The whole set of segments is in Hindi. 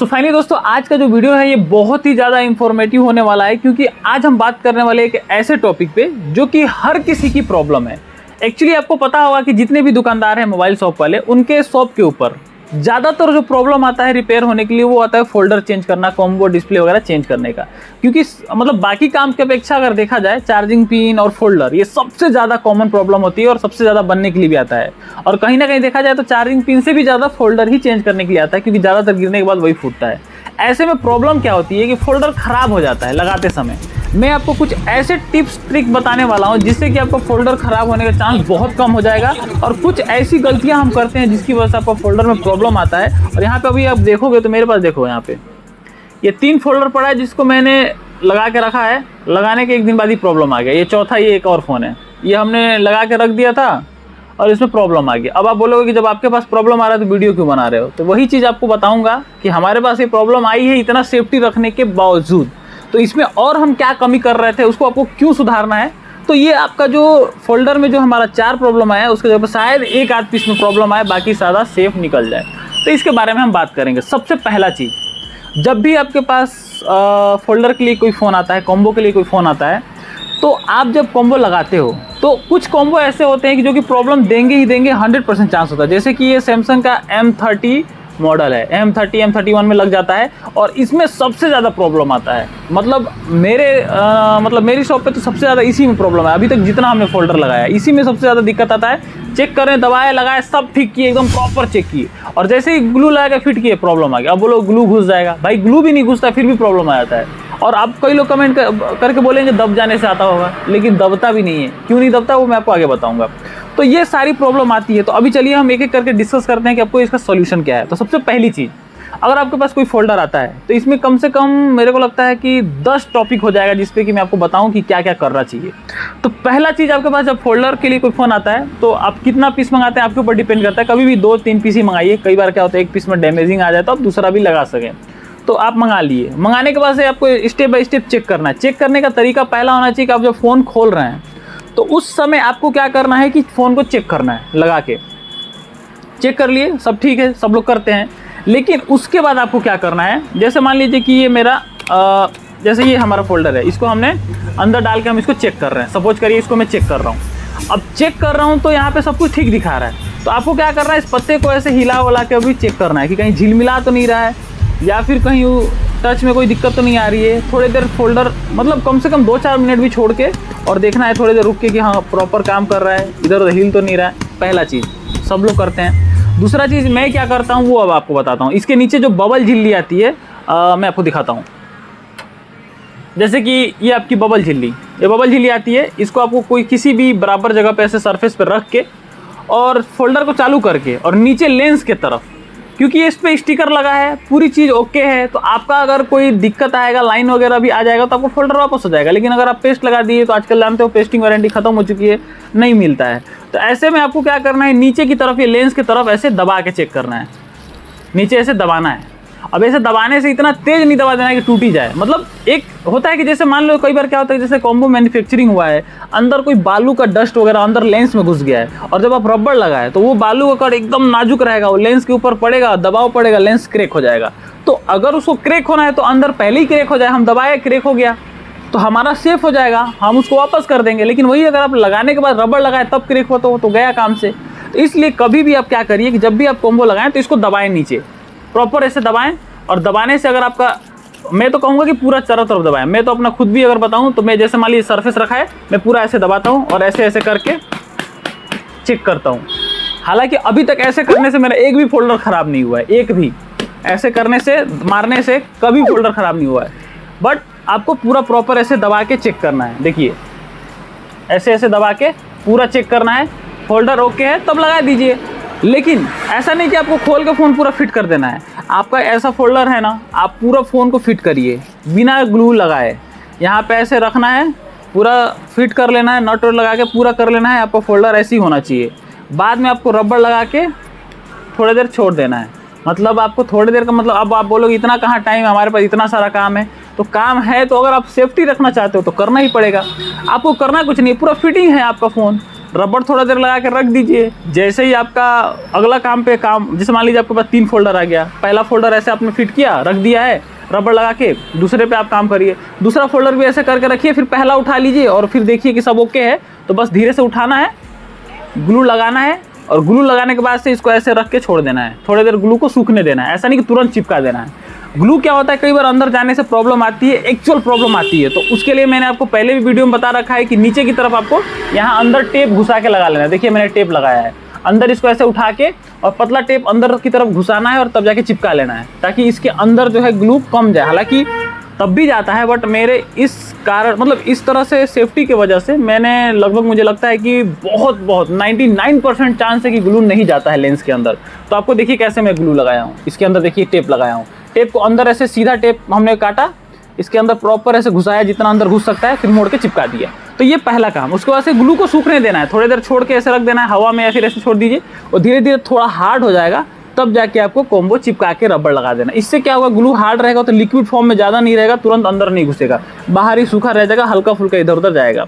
सो फाइनली दोस्तों, आज का जो वीडियो है ये बहुत ही ज़्यादा इंफॉर्मेटिव होने वाला है, क्योंकि आज हम बात करने वाले एक ऐसे टॉपिक पे जो कि हर किसी की प्रॉब्लम है। एक्चुअली आपको पता होगा कि जितने भी दुकानदार हैं मोबाइल शॉप वाले, उनके शॉप के ऊपर ज़्यादातर जो प्रॉब्लम आता है रिपेयर होने के लिए वो आता है फोल्डर चेंज करना, कॉम्बो डिस्प्ले वगैरह चेंज करने का। क्योंकि मतलब बाकी काम की अपेक्षा अगर देखा जाए, चार्जिंग पिन और फोल्डर ये सबसे ज़्यादा कॉमन प्रॉब्लम होती है और सबसे ज़्यादा बनने के लिए भी आता है। और कहीं ना कहीं देखा जाए तो चार्जिंग पिन से भी ज़्यादा फोल्डर ही चेंज करने के लिए आता है, क्योंकि ज़्यादातर गिरने के बाद वही फूटता है। ऐसे में प्रॉब्लम क्या होती है कि फोल्डर ख़राब हो जाता है लगाते समय। मैं आपको कुछ ऐसे टिप्स ट्रिक बताने वाला हूं जिससे कि आपका फोल्डर ख़राब होने का चांस बहुत कम हो जाएगा। और कुछ ऐसी गलतियां हम करते हैं जिसकी वजह से आपका फोल्डर में प्रॉब्लम आता है। और यहाँ पे अभी आप देखोगे तो मेरे पास देखो, यहाँ पे ये 3 फोल्डर पड़ा है जिसको मैंने लगा के रखा है। लगाने के एक दिन बाद ही प्रॉब्लम आ गया। ये चौथा, ये एक और फ़ोन है, ये हमने लगा के रख दिया था और इसमें प्रॉब्लम आ गई। अब आप बोलोगे कि जब आपके पास प्रॉब्लम आ रहा है तो वीडियो क्यों बना रहे हो? तो वही चीज़ आपको बताऊंगा कि हमारे पास ये प्रॉब्लम आई है इतना सेफ्टी रखने के बावजूद, तो इसमें और हम क्या कमी कर रहे थे, उसको आपको क्यों सुधारना है। तो ये आपका जो फोल्डर में जो हमारा 4 प्रॉब्लम आया है उसके जगह शायद एक आध पीस में प्रॉब्लम आए, बाकी सारा सेफ निकल जाए। तो इसके बारे में हम बात करेंगे। सबसे पहला चीज़, जब भी आपके पास फोल्डर के लिए कोई फ़ोन आता है, कॉम्बो के लिए कोई फ़ोन आता है, तो आप जब कॉम्बो लगाते हो तो कुछ कॉम्बो ऐसे होते हैं कि जो कि प्रॉब्लम देंगे ही देंगे, 100% चांस होता है। जैसे कि ये सैमसंग का M30 मॉडल है, M30 M31 में लग जाता है और इसमें सबसे ज़्यादा प्रॉब्लम आता है। मतलब मेरी शॉप पे तो सबसे ज़्यादा इसी में प्रॉब्लम है। अभी तक जितना हमने फोल्डर लगाया इसी में सबसे ज़्यादा दिक्कत आता है। चेक करें, दबाए, लगाए, सब ठीक किए, एकदम प्रॉपर चेक किए, और जैसे ही ग्लू लगा के फिट किए प्रॉब्लम आ गया। अब बोलो ग्लू घुस जाएगा, भाई ग्लू भी नहीं घुसता फिर भी प्रॉब्लम आ जाता है। और आप कई लोग कमेंट करके बोलेंगे दब जाने से आता होगा, लेकिन दबता भी नहीं है। क्यों नहीं दबता वो मैं आपको आगे बताऊंगा। तो ये सारी प्रॉब्लम आती है। तो अभी चलिए हम एक एक करके डिस्कस करते हैं कि आपको इसका सॉल्यूशन क्या है। तो सबसे पहली चीज़, अगर आपके पास कोई फोल्डर आता है तो इसमें कम से कम मेरे को लगता है कि 10 टॉपिक हो जाएगा जिस पे कि मैं आपको बताऊं कि क्या क्या करना चाहिए। तो पहला चीज़, आपके पास जब फोल्डर के लिए कोई फ़ोन आता है तो आप कितना पीस मंगाते हैं आपके ऊपर डिपेंड करता है। कभी भी 2-3 पीस ही मंगाइए। कई बार क्या होता है एक पीस में डैमेजिंग आ जाए तो आप दूसरा भी लगा सकें। तो आप मंगा लिए। मंगाने के बाद से आपको स्टेप बाय स्टेप चेक करना है। चेक करने का तरीका पहला होना चाहिए कि आप जब फ़ोन खोल रहे हैं तो उस समय आपको क्या करना है कि फ़ोन को चेक करना है। लगा के चेक कर लिए, सब ठीक है, सब लोग करते हैं। लेकिन उसके बाद आपको क्या करना है, जैसे मान लीजिए कि ये मेरा जैसे ये हमारा फोल्डर है, इसको हमने अंदर डाल के हम इसको चेक कर रहे हैं। सपोज करिए इसको मैं चेक कर रहा हूँ। अब चेक कर रहा हूँ तो यहाँ पे सब कुछ ठीक दिखा रहा है। तो आपको क्या करना है, इस पत्ते को ऐसे हिला उला के अभी चेक करना है कि कहीं झिलमिला तो नहीं रहा है, या फिर कहीं टच में कोई दिक्कत तो नहीं आ रही है। थोड़ी देर फोल्डर, मतलब कम से कम 2-4 मिनट भी छोड़ के और देखना है, थोड़ी देर रुक के कि हाँ प्रॉपर काम कर रहा है, इधर उधर हिल तो नहीं रहा है। पहला चीज़ सब लोग करते हैं। दूसरा चीज़ मैं क्या करता हूँ वो अब आपको बताता हूँ। इसके नीचे जो बबल झिल्ली आती है मैं आपको दिखाता हूँ। जैसे कि ये आपकी बबल झिल्ली, ये बबल झिल्ली आती है, इसको आपको कोई किसी भी बराबर जगह पे ऐसे सरफेस पे रख के और फोल्डर को चालू करके और नीचे लेंस के तरफ, क्योंकि इस पर स्टिकर लगा है, पूरी चीज़ ओके है, तो आपका अगर कोई दिक्कत आएगा, लाइन वगैरह भी आ जाएगा तो आपको फोल्डर वापस हो जाएगा। लेकिन अगर आप पेस्ट लगा दिए तो आजकल जानते हो पेस्टिंग वारंटी खत्म हो चुकी है, नहीं मिलता है। तो ऐसे में आपको क्या करना है, नीचे की तरफ, ये लेंस की तरफ ऐसे दबा के चेक करना है। नीचे ऐसे दबाना है। अब ऐसे दबाने से इतना तेज़ नहीं दबा देना है कि टूट ही जाए। मतलब एक होता है कि जैसे मान लो कई बार क्या होता है, जैसे कॉम्बो मैन्युफैक्चरिंग हुआ है, अंदर कोई बालू का डस्ट वगैरह अंदर लेंस में घुस गया है, और जब आप रबड़ लगाए तो वो बालू का कण एकदम नाजुक रहेगा, वो लेंस के ऊपर पड़ेगा, दबाव पड़ेगा, लेंस क्रैक हो जाएगा। तो अगर उसको क्रैक होना है तो अंदर पहले ही क्रैक हो जाए, हम दबाए क्रैक हो गया तो हमारा सेफ हो जाएगा, हम उसको वापस कर देंगे। लेकिन वही अगर आप लगाने के बाद रबड़ लगाए तब क्रैक हो तो गया काम से। तो इसलिए कभी भी आप क्या करिए कि जब भी आप कॉम्बो लगाएं तो इसको दबाएं, नीचे प्रॉपर ऐसे दबाएं। और दबाने से अगर आपका, मैं तो कहूँगा कि पूरा चारों तरफ दबाएं। मैं तो अपना खुद भी अगर बताऊँ तो मैं जैसे मान लीजिए सरफेस रखा है, मैं पूरा ऐसे दबाता हूँ और ऐसे ऐसे करके चेक करता हूँ। हालांकि अभी तक ऐसे करने से मेरा एक भी फोल्डर ख़राब नहीं हुआ है, एक भी ऐसे करने से, मारने से कभी फोल्डर ख़राब नहीं हुआ है। बट आपको पूरा प्रॉपर ऐसे दबा के चेक करना है। देखिए ऐसे ऐसे दबा के पूरा चेक करना है, फोल्डर ओके है तब लगा दीजिए। लेकिन ऐसा नहीं कि आपको खोल के फ़ोन पूरा फिट कर देना है। आपका ऐसा फोल्डर है ना, आप पूरा फ़ोन को फिट करिए बिना ग्लू लगाए। यहाँ पे ऐसे रखना है, पूरा फिट कर लेना है, नट वट लगा के पूरा कर लेना है। आपका फोल्डर ऐसे ही होना चाहिए। बाद में आपको रबड़ लगा के थोड़ी देर छोड़ देना है। मतलब आपको थोड़ी देर का मतलब, अब आप बोलोगे इतना कहाँ टाइम है, हमारे पास इतना सारा काम है। तो काम है तो अगर आप सेफ्टी रखना चाहते हो तो करना ही पड़ेगा। आपको करना कुछ नहीं, पूरा फिटिंग है आपका फ़ोन, रबड़ थोड़ा देर लगा के रख दीजिए। जैसे ही आपका अगला काम जैसे मान लीजिए आपके पास 3 फोल्डर आ गया, पहला फोल्डर ऐसे आपने फिट किया, रख दिया है रबड़ लगा के, दूसरे पे आप काम करिए, दूसरा फोल्डर भी ऐसे करके रखिए, फिर पहला उठा लीजिए और फिर देखिए कि सब ओके है। तो बस धीरे से उठाना है, ग्लू लगाना है और ग्लू लगाने के बाद से इसको ऐसे रख के छोड़ देना है, थोड़ी देर ग्लू को सूखने देना है। ऐसा नहीं कि तुरंत चिपका देना है। ग्लू क्या होता है, कई बार अंदर जाने से प्रॉब्लम आती है, एक्चुअल प्रॉब्लम आती है। तो उसके लिए मैंने आपको पहले भी वीडियो में बता रखा है कि नीचे की तरफ आपको यहाँ अंदर टेप घुसा के लगा लेना है। देखिए मैंने टेप लगाया है, अंदर इसको ऐसे उठा के और पतला टेप अंदर की तरफ घुसाना है और तब जाके चिपका लेना है, ताकि इसके अंदर जो है ग्लू कम जाए। हालांकि तब भी जाता है, बट मेरे इस कारण मतलब इस तरह से सेफ्टी की वजह से मैंने लगभग मुझे लगता है कि बहुत 99% चांस है कि ग्लू नहीं जाता है लेंस के अंदर। तो आपको देखिए कैसे मैं ग्लू लगाया हूँ, इसके अंदर देखिए टेप लगाया हूँ। टेप को अंदर ऐसे सीधा टेप हमने काटा, इसके अंदर प्रॉपर ऐसे घुसाया जितना अंदर घुस सकता है, फिर मोड़ के चिपका दिया। तो ये पहला काम। उसके बाद से ग्लू को सूखने देना है, थोड़ी देर छोड़ के ऐसे रख देना है हवा में या फिर ऐसे छोड़ दीजिए और धीरे धीरे थोड़ा हार्ड हो जाएगा, तब जाके आपको कॉम्बो चिपका के रबड़ लगा देना। इससे क्या होगा, ग्लू हार्ड रहेगा तो लिक्विड फॉर्म में ज़्यादा नहीं रहेगा, तुरंत अंदर नहीं घुसेगा, बाहर ही सूखा रह जाएगा, हल्का फुल्का इधर उधर जाएगा।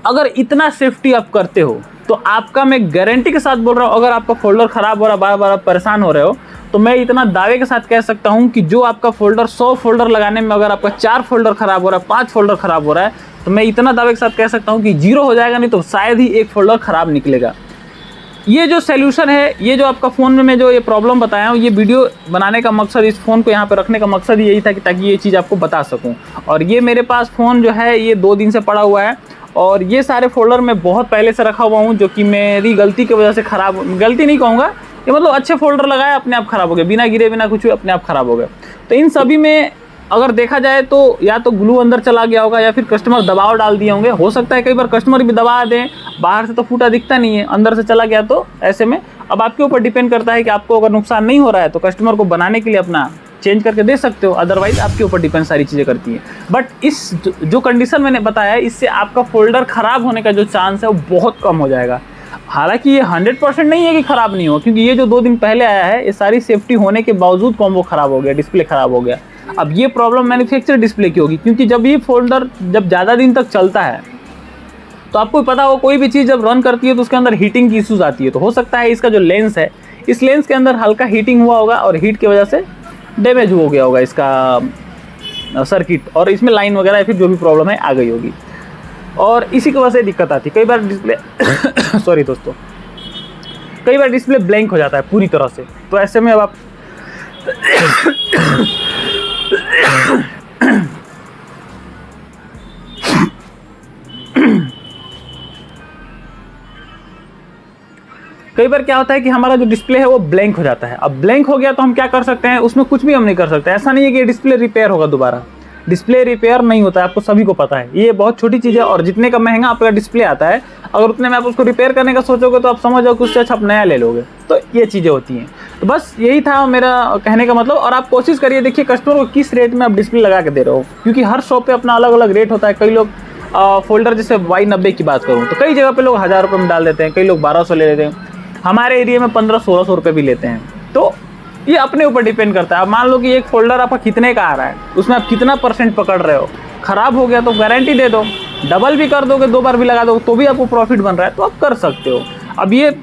अगर इतना सेफ्टी आप करते हो तो आपका, मैं गारंटी के साथ बोल रहा हूँ, अगर आपका फोल्डर खराब हो रहा है, बार बार आप परेशान हो रहे हो, तो मैं इतना दावे के साथ कह सकता हूँ कि जो आपका फोल्डर 100 फोल्डर लगाने में अगर आपका 4 फोल्डर खराब हो रहा है, 5 फोल्डर खराब हो रहा है, तो मैं इतना दावे के साथ कह सकता हूँ कि 0 हो जाएगा, नहीं तो शायद ही 1 फोल्डर खराब निकलेगा। ये जो सॉल्यूशन है, ये जो आपका फ़ोन में मैं जो ये प्रॉब्लम बताया हूँ, ये वीडियो बनाने का मकसद, इस फ़ोन को यहाँ पे रखने का मकसद यही था कि ताकि ये चीज़ आपको बता सकूँ। और ये मेरे पास फ़ोन जो है ये 2 दिन से पड़ा हुआ है और ये सारे फोल्डर मैं बहुत पहले से रखा हुआ हूँ, जो कि मेरी गलती की वजह से ख़राब, गलती नहीं कहूँगा, ये मतलब अच्छे फोल्डर लगाया अपने आप ख़राब हो गए, बिना गिरे बिना कुछ अपने आप ख़राब हो गए। तो इन सभी में अगर देखा जाए तो या तो ग्लू अंदर चला गया होगा या फिर कस्टमर दबाव डाल दिए होंगे। हो सकता है कई बार कस्टमर भी दबा दें, बाहर से तो फूटा दिखता नहीं है, अंदर से चला गया। तो ऐसे में अब आपके ऊपर डिपेंड करता है कि आपको अगर नुकसान नहीं हो रहा है तो कस्टमर को बनाने के लिए अपना चेंज करके दे सकते हो, अदरवाइज आपके ऊपर डिपेंड सारी चीज़ें करती हैं। बट इस जो कंडीशन मैंने बताया है, इससे आपका फोल्डर ख़राब होने का जो चांस है वो बहुत कम हो जाएगा। हालांकि ये 100% नहीं है कि ख़राब नहीं हो, क्योंकि ये जो 2 दिन पहले आया है, ये सारी सेफ्टी होने के बावजूद कॉम्बो ख़राब हो गया, डिस्प्ले ख़राब हो गया। अब ये प्रॉब्लम मैन्युफैक्चर डिस्प्ले की होगी, क्योंकि जब ये फोल्डर जब ज़्यादा दिन तक चलता है तो आपको पता हो कोई भी चीज़ जब रन करती है तो उसके अंदर हीटिंग की इशूज़ आती है। तो हो सकता है इसका जो लेंस है, इस लेंस के अंदर हल्का हीटिंग हुआ होगा और हीट की वजह से डैमेज हो गया होगा इसका सर्किट, और इसमें लाइन वगैरह या फिर जो भी प्रॉब्लम है आ गई होगी, और इसी की वजह से दिक्कत आती है। कई बार डिस्प्ले सॉरी दोस्तों, कई बार डिस्प्ले ब्लैंक हो जाता है पूरी तरह से। तो ऐसे में अब आप कई बार क्या होता है कि हमारा जो डिस्प्ले है वो ब्लैंक हो जाता है। अब ब्लैंक हो गया तो हम क्या कर सकते हैं, उसमें कुछ भी हम नहीं कर सकते। ऐसा नहीं है कि डिस्प्ले रिपेयर होगा दोबारा, डिस्प्ले रिपेयर नहीं होता है, आपको सभी को पता है। ये बहुत छोटी चीज़ है, और जितने का महंगा आपका डिस्प्ले आता है, अगर उतने में आप उसको रिपेयर करने का सोचोगे तो आप समझ जाओ कि उससे अच्छा आप नया ले लोगे। तो ये चीज़ें होती हैं। तो बस यही था मेरा कहने का मतलब। और आप कोशिश करिए, देखिए कस्टमर को किस रेट में आप डिस्प्ले लगा के दे रहे हो, क्योंकि हर शॉप पे अपना अलग अलग रेट होता है। कई लोग फोल्डर जैसे Y90 की बात करूँ तो कई जगह पे लोग 1000 रुपये में डाल देते हैं, कई लोग 1200 ले लेते हैं, हमारे एरिया में 1500-1600 रुपये भी लेते हैं। तो ये अपने ऊपर डिपेंड करता है। अब मान लो कि एक फोल्डर आपका कितने का आ रहा है, उसमें आप कितना % पकड़ रहे हो। ख़राब हो गया तो गारंटी दे दो, डबल भी कर दोगे, 2 बार भी लगा दो तो भी आपको प्रॉफिट बन रहा है, तो आप कर सकते हो। अब ये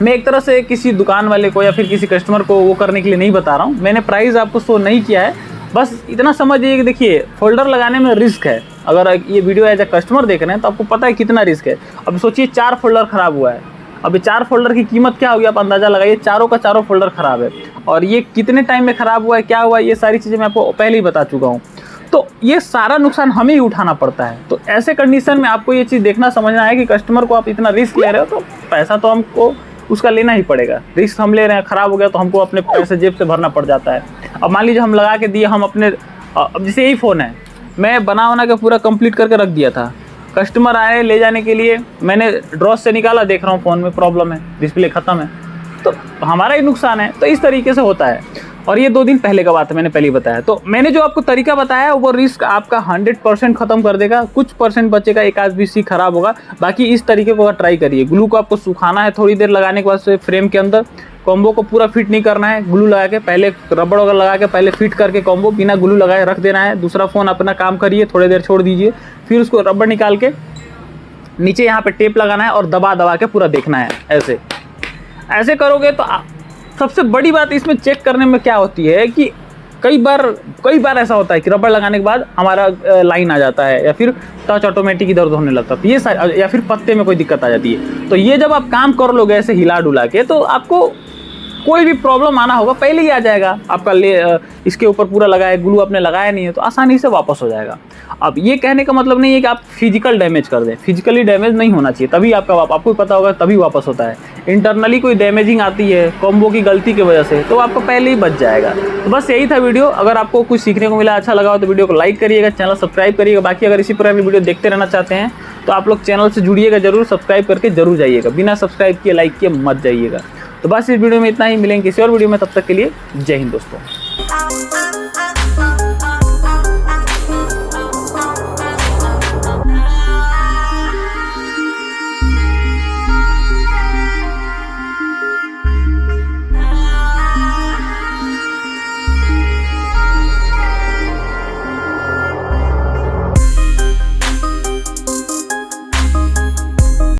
मैं एक तरह से किसी दुकान वाले को या फिर किसी कस्टमर को वो करने के लिए नहीं बता रहा हूँ, मैंने प्राइस आपको शो नहीं किया है। बस इतना समझिए कि देखिए फोल्डर लगाने में रिस्क है। अगर ये वीडियो एज ए कस्टमर देख रहे हैं तो आपको पता है कितना रिस्क है। अब सोचिए 4 फोल्डर ख़राब हुआ है, अभी 4 फोल्डर की कीमत क्या होगी आप अंदाज़ा लगाइए। चारों का चारों फोल्डर ख़राब है, और ये कितने टाइम में ख़राब हुआ है, क्या हुआ है, ये सारी चीज़ें मैं आपको पहले ही बता चुका हूँ। तो ये सारा नुकसान हमें ही उठाना पड़ता है। तो ऐसे कंडीशन में आपको ये चीज़ देखना समझना है कि कस्टमर को आप इतना रिस्क ले रहे हो तो पैसा तो हमको उसका लेना ही पड़ेगा। रिस्क हम ले रहे हैं, ख़राब हो गया तो हमको अपने पैसे जेब से भरना पड़ जाता है। अब मान लीजिए हम लगा के दिए, हम अपने, अब जैसे यही फ़ोन है, मैं बना के पूरा कंप्लीट करके रख दिया था, कस्टमर आए ले जाने के लिए, मैंने ड्रॉस से निकाला, देख रहा हूँ फ़ोन में प्रॉब्लम है, डिस्प्ले ख़त्म है, तो हमारा ही नुकसान है। तो इस तरीके से होता है। और ये 2 दिन पहले का बात है, मैंने पहले ही बताया। तो मैंने जो आपको तरीका बताया वो रिस्क आपका 100% ख़त्म कर देगा। कुछ % बचेगा, एक आध पीस ख़राब होगा, बाकी इस तरीके को ट्राई करिए। ग्लू को आपको सुखाना है, थोड़ी देर लगाने के बाद से फ्रेम के अंदर कॉम्बो को पूरा फिट नहीं करना है। ग्लू लगा के पहले, रबड़ वगैरह लगा के पहले फिट करके कॉम्बो बिना ग्लू लगाए रख देना है। दूसरा फ़ोन अपना काम करिए, थोड़ी देर छोड़ दीजिए, फिर उसको रबड़ निकाल के नीचे यहाँ पे टेप लगाना है और दबा दबा के पूरा देखना है। ऐसे ऐसे करोगे तो सबसे बड़ी बात इसमें चेक करने में क्या होती है कि कई बार ऐसा होता है कि रबड़ लगाने के बाद हमारा लाइन आ जाता है या फिर टच ऑटोमेटिक दर्द होने लगता है, तो ये या फिर पत्ते में कोई दिक्कत आ जाती है। तो ये जब आप काम कर लोगे ऐसे हिला डुला के, तो आपको कोई भी प्रॉब्लम आना होगा पहले ही आ जाएगा। आपका इसके ऊपर पूरा लगाया, ग्लू आपने लगाया नहीं है तो आसानी से वापस हो जाएगा। अब ये कहने का मतलब नहीं है कि आप फिजिकल डैमेज कर दें, फिजिकली डैमेज नहीं होना चाहिए, तभी आपको पता होगा तभी वापस होता है। इंटरनली कोई डैमेजिंग आती है कॉम्बो की गलती की वजह से, तो आपको पहले ही बच जाएगा। तो बस यही था वीडियो। अगर आपको कुछ सीखने को मिला, अच्छा लगा हो तो वीडियो को लाइक करिएगा, चैनल सब्सक्राइब करिएगा। बाकी अगर इसी प्रकार की वीडियो देखते रहना चाहते हैं तो आप लोग चैनल से जुड़िएगा जरूर, सब्सक्राइब करके जरूर जाइएगा, बिना सब्सक्राइब किए लाइक किए मत जाइएगा। तो बस इस वीडियो में इतना ही, मिलेंगे किसी और वीडियो में, तब तक के लिए जय हिंद दोस्तों।